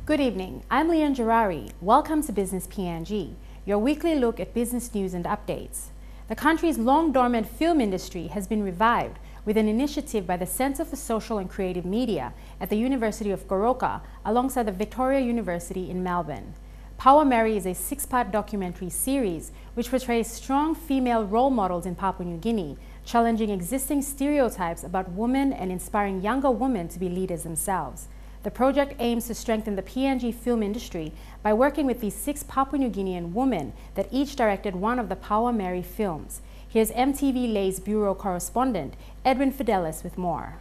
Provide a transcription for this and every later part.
Good evening, I'm Leanne Gerari. Welcome to Business PNG, your weekly look at business news and updates. The country's long-dormant film industry has been revived with an initiative by the Center for Social and Creative Media at the University of Goroka alongside the Victoria University in Melbourne. Power Mary is a 6-part documentary series which portrays strong female role models in Papua New Guinea, challenging existing stereotypes about women and inspiring younger women to be leaders themselves. The project aims to strengthen the PNG film industry by working with these 6 Papua New Guinean women that each directed one of the Power Mary films. Here's MTV Lay's bureau correspondent, Edwin Fidelis, with more.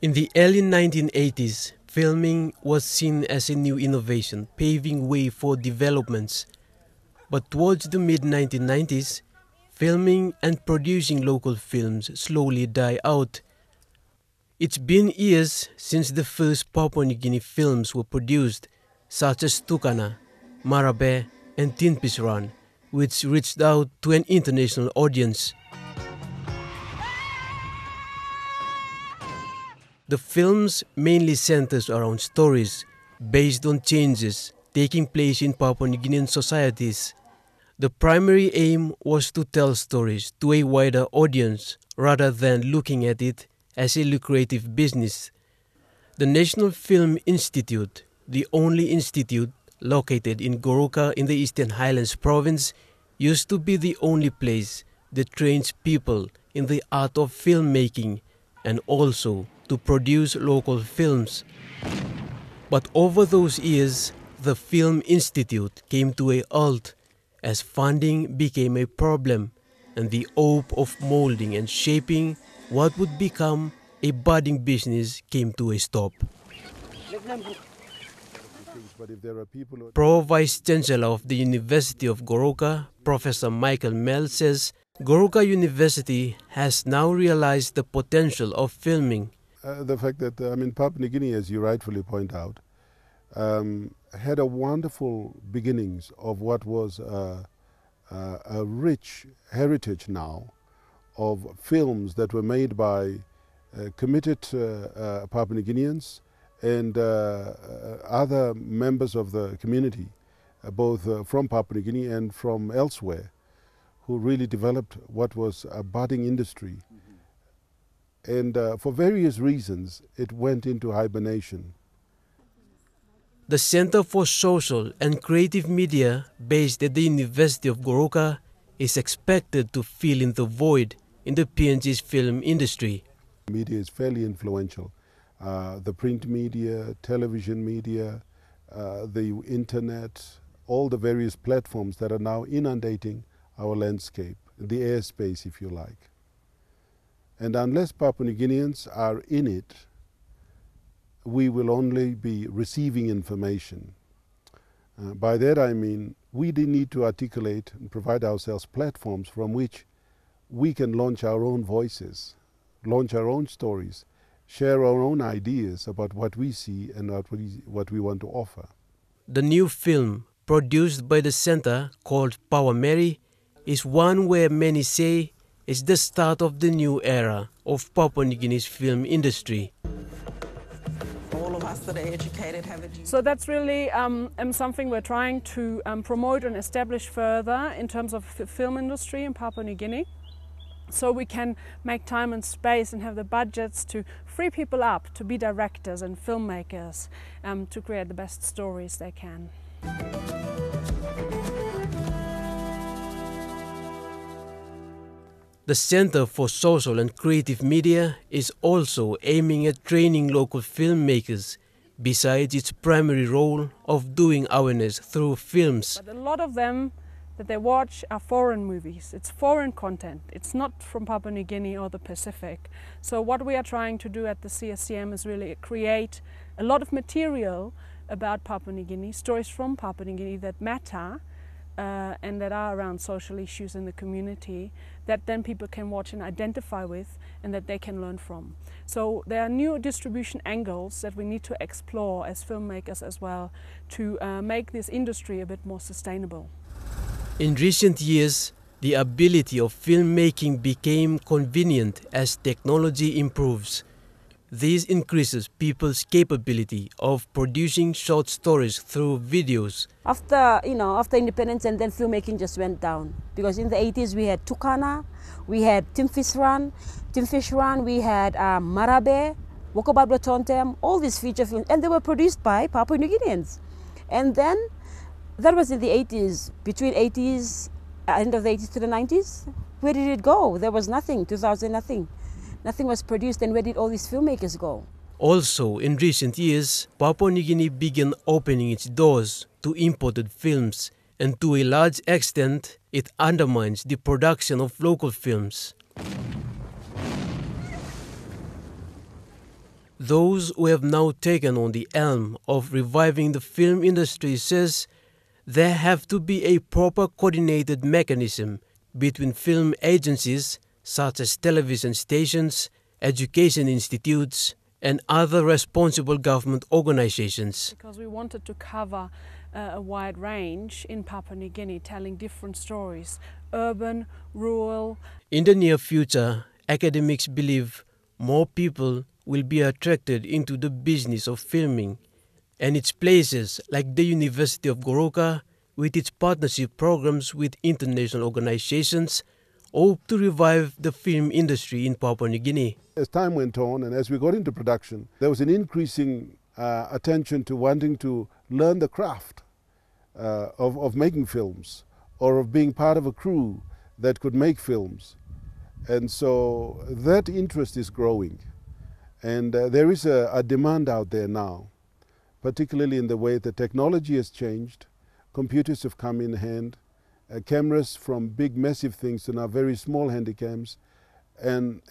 In the early 1980s, filming was seen as a new innovation, paving way for developments. But towards the mid-1990s, filming and producing local films slowly died out. It's been years since the first Papua New Guinea films were produced, such as Tukana, Marabe, and Tinpisran, which reached out to an international audience. The films mainly centers around stories based on changes taking place in Papua New Guinean societies. The primary aim was to tell stories to a wider audience rather than looking at it as a lucrative business. The National Film Institute, the only institute located in Goroka in the Eastern Highlands province, used to be the only place that trains people in the art of filmmaking and also to produce local films. But over those years, the Film Institute came to a halt as funding became a problem and the hope of molding and shaping what would become a budding business came to a stop. Pro Vice Chancellor of the University of Goroka, Professor Michael Mell, says Goroka University has now realized the potential of filming. The fact that, Papua New Guinea, as you rightfully point out, had a wonderful beginnings of what was a rich heritage now of films that were made by committed Papua New Guineans and other members of the community, both from Papua New Guinea and from elsewhere, who really developed what was a budding industry. And for various reasons, it went into hibernation. The Center for Social and Creative Media, based at the University of Goroka, is expected to fill in the void in the PNG's film industry. Media is fairly influential. The print media, television media, the internet, all the various platforms that are now inundating our landscape, the airspace, if you like. And unless Papua New Guineans are in it, we will only be receiving information. By that I mean we need to articulate and provide ourselves platforms from which we can launch our own voices, launch our own stories, share our own ideas about what we see and what we want to offer. The new film, produced by the center called Power Mary, is one where many say is the start of the new era of Papua New Guinea's film industry. All of us that are educated have a duty. So that's really something we're trying to promote and establish further in terms of the film industry in Papua New Guinea. So we can make time and space and have the budgets to free people up to be directors and filmmakers, to create the best stories they can. The Center for Social and Creative Media is also aiming at training local filmmakers, besides its primary role of doing awareness through films. But a lot of them that they watch are foreign movies. It's foreign content. It's not from Papua New Guinea or the Pacific. So what we are trying to do at the CSCM is really create a lot of material about Papua New Guinea, stories from Papua New Guinea that matter and that are around social issues in the community that then people can watch and identify with and that they can learn from. So there are new distribution angles that we need to explore as filmmakers as well to make this industry a bit more sustainable. In recent years, the ability of filmmaking became convenient as technology improves. This increases people's capability of producing short stories through videos. After independence, and then filmmaking just went down. Because in the 80s we had Tukana, we had Tim Fish Run, we had Marabe, Wokobabla Tontem, all these feature films, and they were produced by Papua New Guineans. And then, that was in the 80s, between 80s, end of the 80s to the 90s. Where did it go? There was nothing, 2000, nothing. Nothing was produced, and where did all these filmmakers go? Also, in recent years, Papua New Guinea began opening its doors to imported films, and to a large extent, it undermines the production of local films. Those who have now taken on the helm of reviving the film industry says there have to be a proper coordinated mechanism between film agencies such as television stations, education institutes, and other responsible government organizations. Because we wanted to cover a wide range in Papua New Guinea, telling different stories, urban, rural. In the near future, academics believe more people will be attracted into the business of filming, and its places like the University of Goroka, with its partnership programs with international organizations, hope to revive the film industry in Papua New Guinea. As time went on and as we got into production, there was an increasing attention to wanting to learn the craft of making films, or of being part of a crew that could make films. And so that interest is growing. And there is a demand out there now, particularly in the way the technology has changed. Computers have come in hand, cameras from big massive things to now very small handycams, and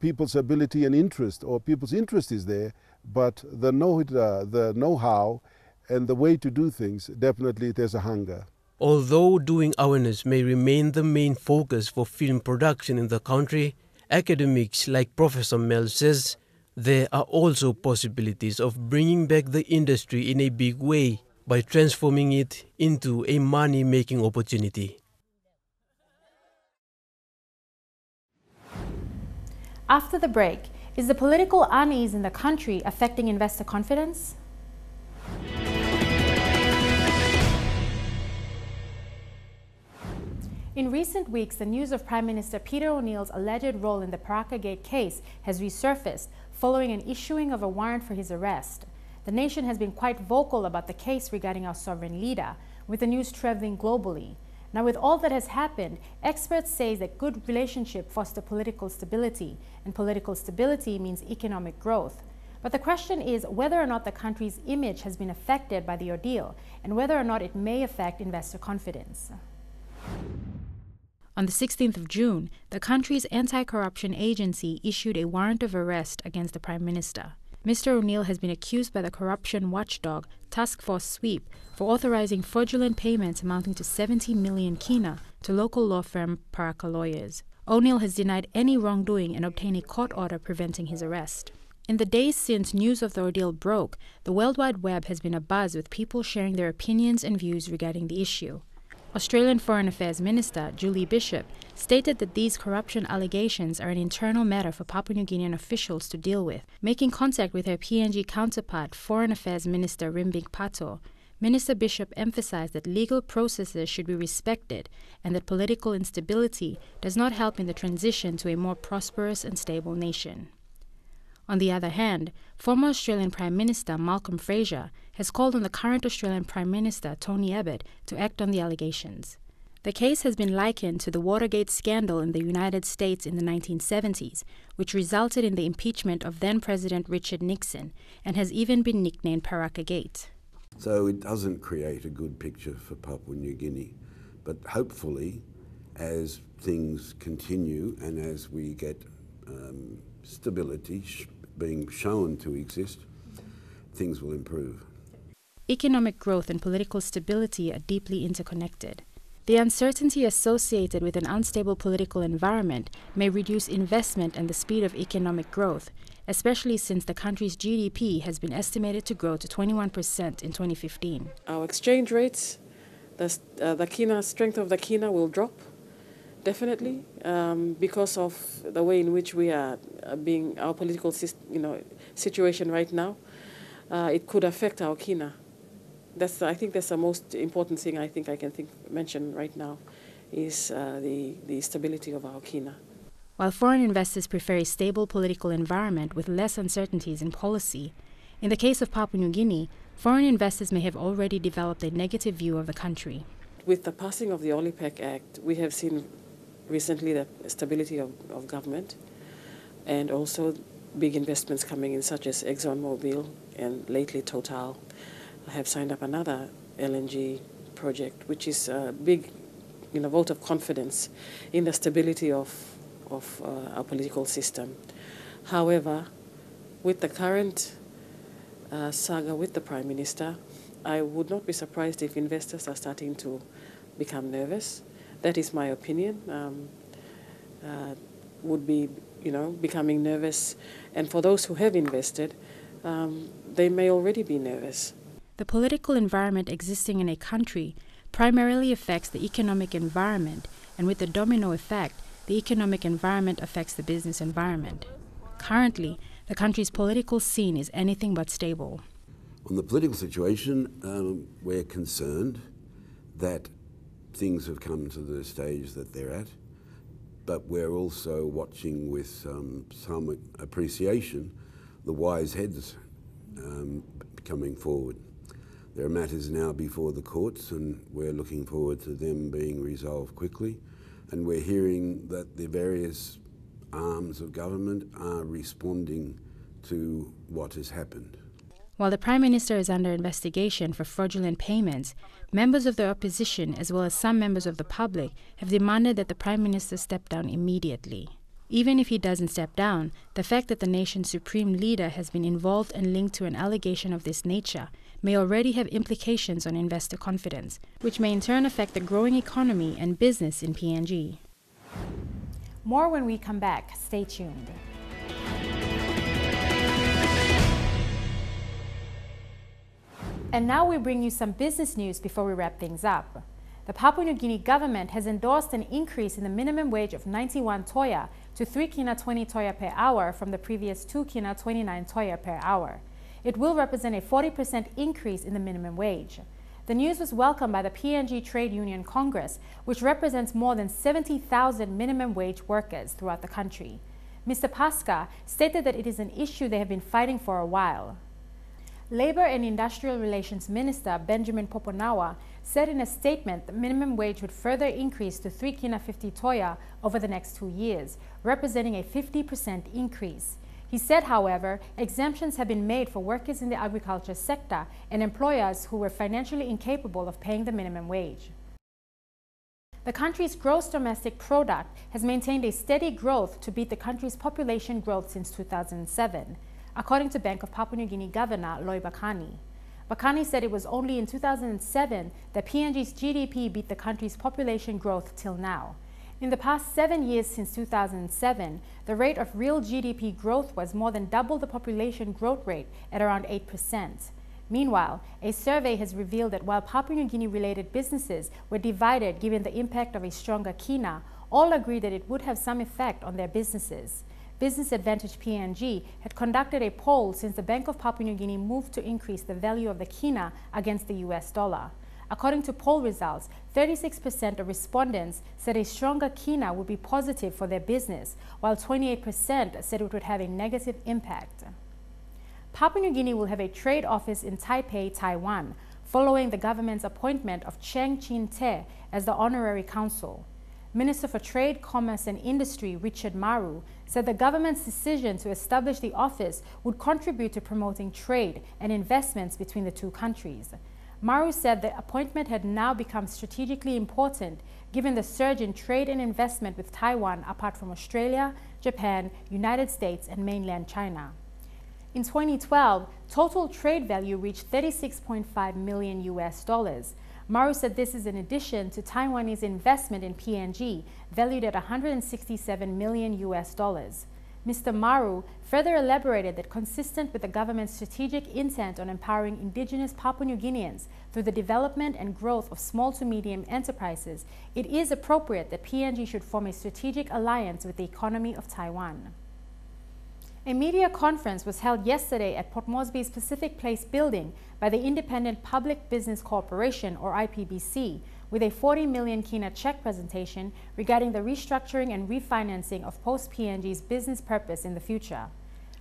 people's ability and interest, or people's interest is there, but the know-how and the way to do things, definitely there's a hunger. Although doing awareness may remain the main focus for film production in the country, academics like Professor Mel says there are also possibilities of bringing back the industry in a big way by transforming it into a money-making opportunity. After the break, is the political unease in the country affecting investor confidence? In recent weeks, the news of Prime Minister Peter O'Neill's alleged role in the Paraka Gate case has resurfaced following an issuing of a warrant for his arrest. The nation has been quite vocal about the case regarding our sovereign leader, with the news traveling globally. Now, with all that has happened, experts say that good relationship fosters political stability, and political stability means economic growth. But the question is whether or not the country's image has been affected by the ordeal, and whether or not it may affect investor confidence. On the 16th of June, the country's anti-corruption agency issued a warrant of arrest against the Prime Minister. Mr. O'Neill has been accused by the corruption watchdog Task Force Sweep for authorizing fraudulent payments amounting to 70 million kina to local law firm Paraka lawyers. O'Neill has denied any wrongdoing and obtained a court order preventing his arrest. In the days since news of the ordeal broke, the World Wide Web has been abuzz with people sharing their opinions and views regarding the issue. Australian Foreign Affairs Minister Julie Bishop stated that these corruption allegations are an internal matter for Papua New Guinean officials to deal with. Making contact with her PNG counterpart, Foreign Affairs Minister Rimbing Pato, Minister Bishop emphasized that legal processes should be respected and that political instability does not help in the transition to a more prosperous and stable nation. On the other hand, former Australian Prime Minister Malcolm Fraser has called on the current Australian Prime Minister Tony Abbott to act on the allegations. The case has been likened to the Watergate scandal in the United States in the 1970s, which resulted in the impeachment of then-President Richard Nixon and has even been nicknamed Paraka Gate. So it doesn't create a good picture for Papua New Guinea, but hopefully as things continue and as we get stability being shown to exist, things will improve. Economic growth and political stability are deeply interconnected. The uncertainty associated with an unstable political environment may reduce investment and the speed of economic growth, especially since the country's GDP has been estimated to grow to 21% in 2015. Our exchange rates, the kina, strength of the kina will drop definitely, because of the way in which we are being our political situation right now. It could affect our kina. I think that's the most important thing I think I can mention right now is the stability of our kina. While foreign investors prefer a stable political environment with less uncertainties in policy, in the case of Papua New Guinea, foreign investors may have already developed a negative view of the country. With the passing of the OLIPEC Act, we have seen recently the stability of government and also big investments coming in, such as ExxonMobil and lately Total have signed up another LNG project, which is a big vote of confidence in the stability of our political system. However, with the current saga with the Prime Minister, I would not be surprised if investors are starting to become nervous. That is my opinion. Would be, becoming nervous. And for those who have invested, they may already be nervous. The political environment existing in a country primarily affects the economic environment, and with the domino effect, the economic environment affects the business environment. Currently, the country's political scene is anything but stable. On the political situation, we're concerned that things have come to the stage that they're at, but we're also watching with some appreciation the wise heads coming forward. There are matters now before the courts, and we're looking forward to them being resolved quickly. And we're hearing that the various arms of government are responding to what has happened. While the Prime Minister is under investigation for fraudulent payments, members of the opposition, as well as some members of the public, have demanded that the Prime Minister step down immediately. Even if he doesn't step down, the fact that the nation's supreme leader has been involved and linked to an allegation of this nature may already have implications on investor confidence, which may in turn affect the growing economy and business in PNG. More when we come back. Stay tuned. And now we bring you some business news before we wrap things up. The Papua New Guinea government has endorsed an increase in the minimum wage of 91 toya to 3 kina 20 toya per hour from the previous 2 kina 29 toya per hour. It will represent a 40% increase in the minimum wage. The news was welcomed by the PNG Trade Union Congress, which represents more than 70,000 minimum wage workers throughout the country. Mr. Pasca stated that it is an issue they have been fighting for a while. Labour and Industrial Relations Minister Benjamin Poponawa said in a statement the minimum wage would further increase to 3 kina 50 toya over the next 2 years, representing a 50% increase. He said, however, exemptions have been made for workers in the agriculture sector and employers who were financially incapable of paying the minimum wage. The country's gross domestic product has maintained a steady growth to beat the country's population growth since 2007. According to Bank of Papua New Guinea Governor Loy Bakani. Bakani said it was only in 2007 that PNG's GDP beat the country's population growth till now. In the past 7 years since 2007, the rate of real GDP growth was more than double the population growth rate at around 8%. Meanwhile, a survey has revealed that while Papua New Guinea-related businesses were divided given the impact of a stronger kina, all agreed that it would have some effect on their businesses. Business Advantage PNG had conducted a poll since the Bank of Papua New Guinea moved to increase the value of the kina against the US dollar. According to poll results, 36% of respondents said a stronger kina would be positive for their business, while 28% said it would have a negative impact. Papua New Guinea will have a trade office in Taipei, Taiwan, following the government's appointment of Cheng Chin Te as the honorary consul. Minister for Trade, Commerce and Industry Richard Maru said the government's decision to establish the office would contribute to promoting trade and investments between the two countries. Maru said the appointment had now become strategically important given the surge in trade and investment with Taiwan apart from Australia, Japan, United States and mainland China. In 2012, total trade value reached $36.5 million US. Maru said this is in addition to Taiwanese investment in PNG, valued at $167 million US. Mr. Maru further elaborated that consistent with the government's strategic intent on empowering indigenous Papua New Guineans through the development and growth of small to medium enterprises, it is appropriate that PNG should form a strategic alliance with the economy of Taiwan. A media conference was held yesterday at Port Moresby's Pacific Place building by the Independent Public Business Corporation, or IPBC, with a 40 million kina check presentation regarding the restructuring and refinancing of post-PNG's business purpose in the future.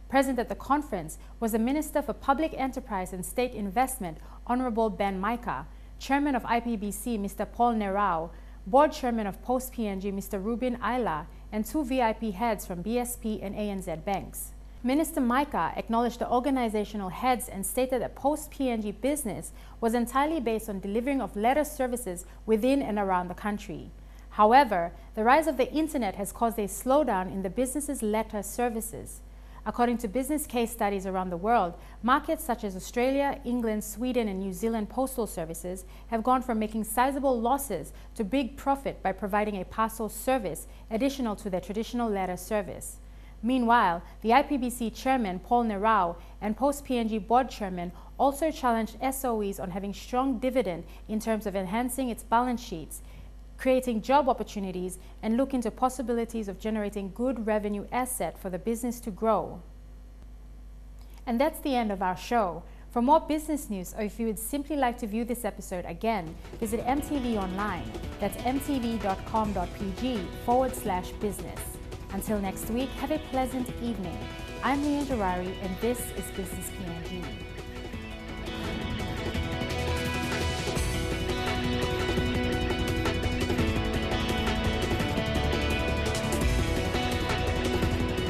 Present at the conference was the Minister for Public Enterprise and State Investment, Honorable Ben Micah, Chairman of IPBC, Mr. Paul Nerau, Board Chairman of Post-PNG, Mr. Rubin Ayla, and 2 VIP heads from BSP and ANZ banks. Minister Micah acknowledged the organizational heads and stated that post-PNG business was entirely based on delivering of letter services within and around the country. However, the rise of the internet has caused a slowdown in the business's letter services. According to business case studies around the world, markets such as Australia, England, Sweden, and New Zealand postal services have gone from making sizable losses to big profit by providing a parcel service additional to their traditional letter service. Meanwhile, the IPBC chairman, Paul Nerau, and Post-PNG board chairman also challenged SOEs on having strong dividend in terms of enhancing its balance sheets, creating job opportunities, and look into possibilities of generating good revenue asset for the business to grow. And that's the end of our show. For more business news, or if you would simply like to view this episode again, visit MTV online. That's mtv.com.pg/business. Until next week, have a pleasant evening. I'm Leah Jarari, and this is Business PNG.